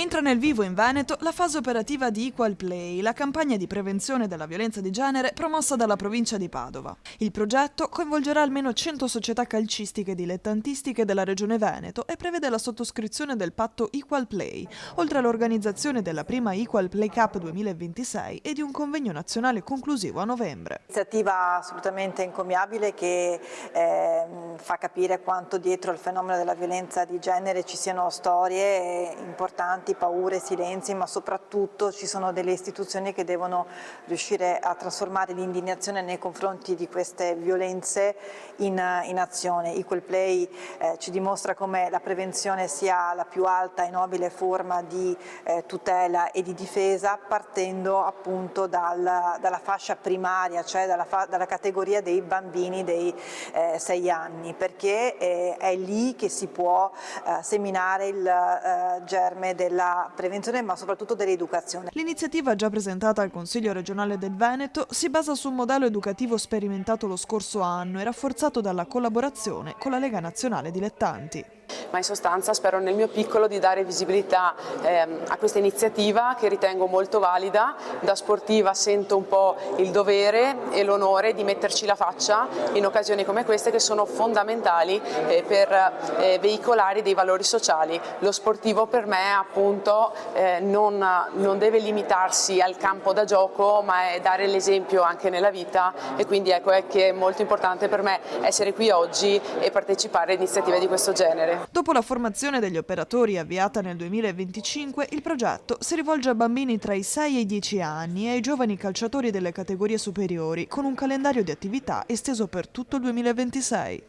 Entra nel vivo in Veneto la fase operativa di Equal Play, la campagna di prevenzione della violenza di genere promossa dalla provincia di Padova. Il progetto coinvolgerà almeno 100 società calcistiche e dilettantistiche della regione Veneto e prevede la sottoscrizione del patto Equal Play, oltre all'organizzazione della prima Equal Play Cup 2026 e di un convegno nazionale conclusivo a novembre. Iniziativa assolutamente encomiabile che fa capire quanto dietro il fenomeno della violenza di genere ci siano storie importanti, paure, silenzi, ma soprattutto ci sono delle istituzioni che devono riuscire a trasformare l'indignazione nei confronti di queste violenze in azione. Equal Play ci dimostra come la prevenzione sia la più alta e nobile forma di tutela e di difesa, partendo appunto dalla fascia primaria, cioè dalla categoria dei bambini dei 6 anni, perché è lì che si può seminare il germe della prevenzione, ma soprattutto dell'educazione. L'iniziativa, già presentata al Consiglio regionale del Veneto, si basa su un modello educativo sperimentato lo scorso anno e rafforzato dalla collaborazione con la Lega Nazionale Dilettanti. Ma in sostanza spero nel mio piccolo di dare visibilità a questa iniziativa che ritengo molto valida. Da sportiva sento un po' il dovere e l'onore di metterci la faccia in occasioni come queste che sono fondamentali per veicolare dei valori sociali. Lo sportivo per me appunto non deve limitarsi al campo da gioco, ma è dare l'esempio anche nella vita, e quindi ecco che è molto importante per me essere qui oggi e partecipare a iniziative di questo genere. Dopo la formazione degli operatori avviata nel 2025, il progetto si rivolge a bambini tra i 6 e i 10 anni e ai giovani calciatori delle categorie superiori, con un calendario di attività esteso per tutto il 2026.